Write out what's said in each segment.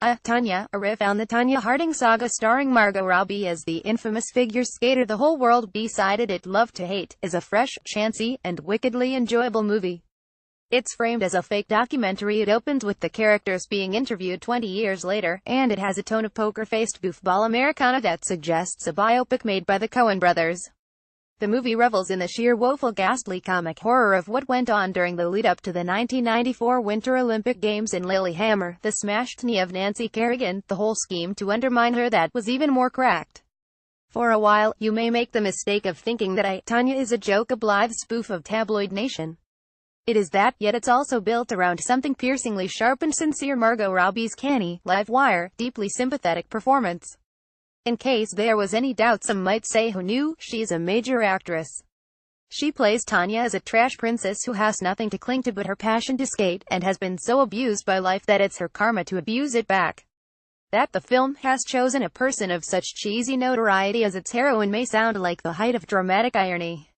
Tonya, a riff on the Tonya Harding saga starring Margot Robbie as the infamous figure skater the whole world decided it loved to hate, is a fresh, chancy, and wickedly enjoyable movie. It's framed as a fake documentary. It opens with the characters being interviewed 20 years later, and it has a tone of poker-faced goofball Americana that suggests a biopic made by the Coen brothers. The movie revels in the sheer woeful ghastly comic horror of what went on during the lead-up to the 1994 Winter Olympic Games in Lillehammer, the smashed knee of Nancy Kerrigan, the whole scheme to undermine her that was even more cracked. For a while, you may make the mistake of thinking that Tonya is a joke, a blithe spoof of tabloid nation. It is that, yet it's also built around something piercingly sharp and sincere: Margot Robbie's canny, live-wire, deeply sympathetic performance. In case there was any doubt, some might say who knew, she's a major actress. She plays Tonya as a trash princess who has nothing to cling to but her passion to skate, and has been so abused by life that it's her karma to abuse it back. That the film has chosen a person of such cheesy notoriety as its heroine may sound like the height of dramatic irony.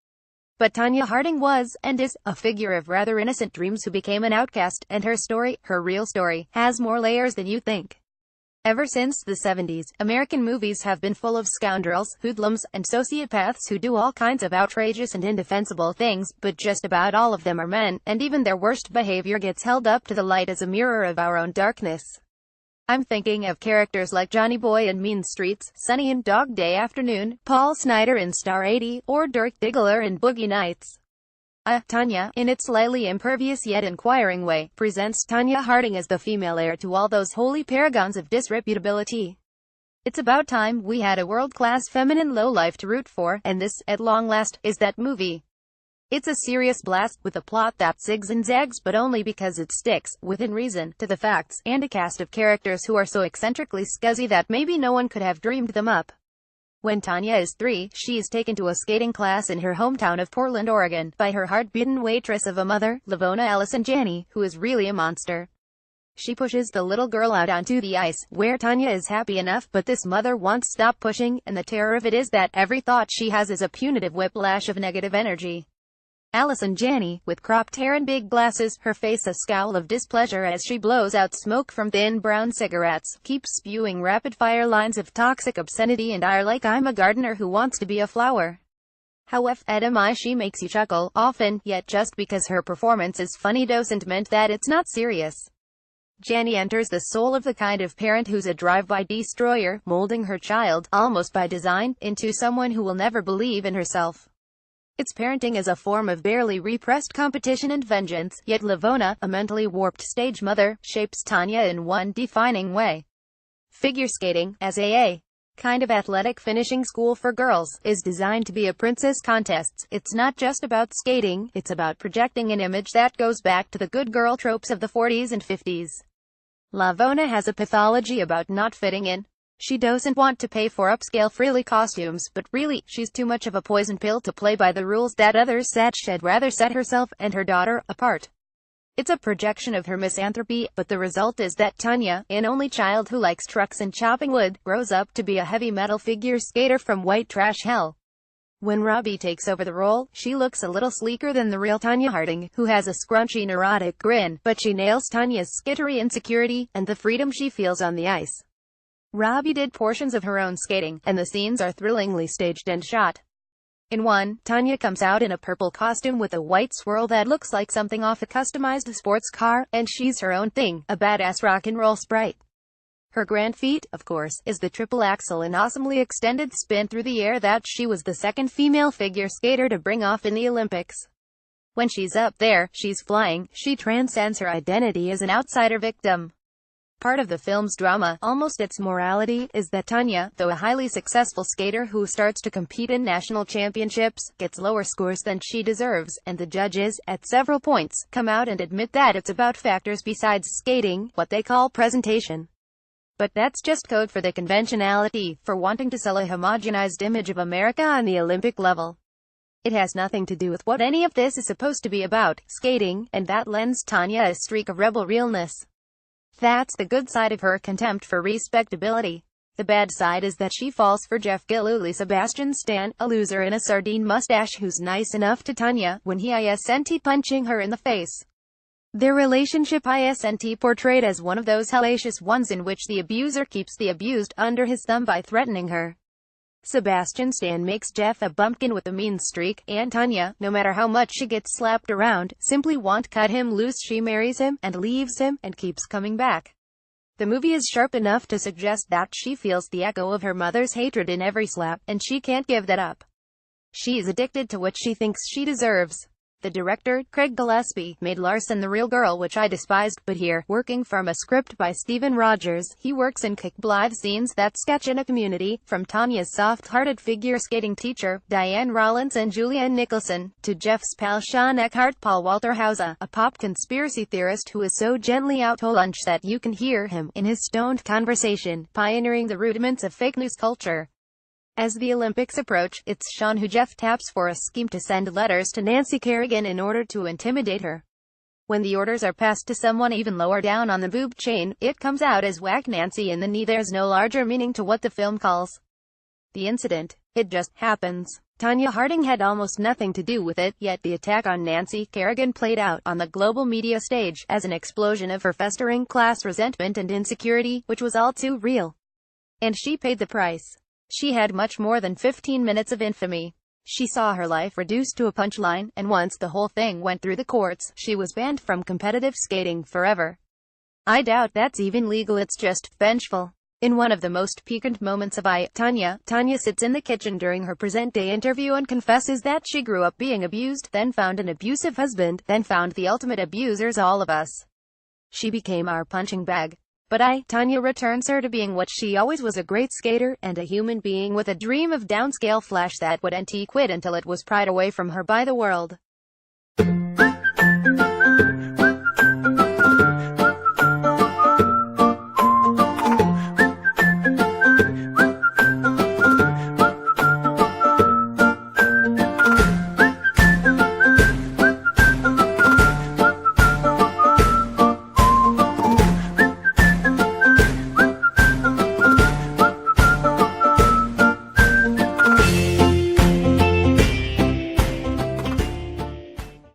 But Tonya Harding was, and is, a figure of rather innocent dreams who became an outcast, and her story, her real story, has more layers than you think. Ever since the 70s, American movies have been full of scoundrels, hoodlums, and sociopaths who do all kinds of outrageous and indefensible things, but just about all of them are men, and even their worst behavior gets held up to the light as a mirror of our own darkness. I'm thinking of characters like Johnny Boy in Mean Streets, Sonny in Dog Day Afternoon, Paul Snider in Star 80, or Dirk Diggler in Boogie Nights. Tonya, in its slightly impervious yet inquiring way, presents Tonya Harding as the female heir to all those holy paragons of disreputability. It's about time we had a world-class feminine lowlife to root for, and this, at long last, is that movie. It's a serious blast, with a plot that zigs and zags, but only because it sticks, within reason, to the facts, and a cast of characters who are so eccentrically scuzzy that maybe no one could have dreamed them up. When Tonya is 3, she is taken to a skating class in her hometown of Portland, Oregon, by her hard-bitten waitress of a mother, Lavona Allison Janney, who is really a monster. She pushes the little girl out onto the ice, where Tonya is happy enough, but this mother won't stop pushing, and the terror of it is that every thought she has is a punitive whiplash of negative energy. Allison Janney, with cropped hair and big glasses, her face a scowl of displeasure as she blows out smoke from thin brown cigarettes, keeps spewing rapid-fire lines of toxic obscenity and ire like I'm a gardener who wants to be a flower. However, she makes you chuckle, often, yet just because her performance is funny doesn't mean that it's not serious. Janney enters the soul of the kind of parent who's a drive-by destroyer, molding her child, almost by design, into someone who will never believe in herself. It's parenting as a form of barely repressed competition and vengeance, yet Lavona, a mentally warped stage mother, shapes Tonya in one defining way. Figure skating, as a kind of athletic finishing school for girls, is designed to be a princess contest. It's not just about skating, it's about projecting an image that goes back to the good girl tropes of the 40s and 50s. Lavona has a pathology about not fitting in. She doesn't want to pay for upscale frilly costumes, but really, she's too much of a poison pill to play by the rules that others set. She'd rather set herself and her daughter apart. It's a projection of her misanthropy, but the result is that Tonya, an only child who likes trucks and chopping wood, grows up to be a heavy metal figure skater from white trash hell. When Robbie takes over the role, she looks a little sleeker than the real Tonya Harding, who has a scrunchy neurotic grin, but she nails Tonya's skittery insecurity, and the freedom she feels on the ice. Robbie did portions of her own skating, and the scenes are thrillingly staged and shot. In one, Tonya comes out in a purple costume with a white swirl that looks like something off a customized sports car, and she's her own thing, a badass rock and roll sprite. Her grand feat, of course, is the triple axel, an awesomely extended spin through the air that she was the second female figure skater to bring off in the Olympics. When she's up there, she's flying, she transcends her identity as an outsider victim. Part of the film's drama, almost its morality, is that Tonya, though a highly successful skater who starts to compete in national championships, gets lower scores than she deserves, and the judges, at several points, come out and admit that it's about factors besides skating, what they call presentation. But that's just code for the conventionality, for wanting to sell a homogenized image of America on the Olympic level. It has nothing to do with what any of this is supposed to be about, skating, and that lends Tonya a streak of rebel realness. That's the good side of her contempt for respectability. The bad side is that she falls for Jeff Gillooly, Sebastian Stan, a loser in a sardine mustache who's nice enough to Tonya, when he isn't punching her in the face. Their relationship isn't portrayed as one of those hellacious ones in which the abuser keeps the abused under his thumb by threatening her. Sebastian Stan makes Jeff a bumpkin with a mean streak, and Tonya, no matter how much she gets slapped around, simply won't cut him loose. She marries him, and leaves him, and keeps coming back. The movie is sharp enough to suggest that she feels the echo of her mother's hatred in every slap, and she can't give that up. She's addicted to what she thinks she deserves. The director, Craig Gillespie, made Larson the Real Girl, which I despised, but here, working from a script by Stephen Rogers, he works in kick-blithe scenes that sketch in a community, from Tanya's soft-hearted figure skating teacher, Diane Rollins and Julianne Nicholson, to Jeff's pal Sean Eckhart, Paul Walter Hauser, a pop conspiracy theorist who is so gently out to lunch that you can hear him, in his stoned conversation, pioneering the rudiments of fake news culture. As the Olympics approach, it's Sean who Jeff taps for a scheme to send letters to Nancy Kerrigan in order to intimidate her. When the orders are passed to someone even lower down on the boob chain, it comes out as whack Nancy in the knee. There's no larger meaning to what the film calls the incident. It just happens. Tonya Harding had almost nothing to do with it, yet the attack on Nancy Kerrigan played out on the global media stage as an explosion of her festering class resentment and insecurity, which was all too real. And she paid the price. She had much more than 15 minutes of infamy. She saw her life reduced to a punchline, and once the whole thing went through the courts, she was banned from competitive skating forever. I doubt that's even legal. It's just vengeful. In one of the most piquant moments of Tonya sits in the kitchen during her present-day interview and confesses that she grew up being abused, then found an abusive husband, then found the ultimate abusers, all of us. She became our punching bag. But Tonya returns her to being what she always was, a great skater, and a human being with a dream of downscale flash that wouldn't quit until it was pried away from her by the world.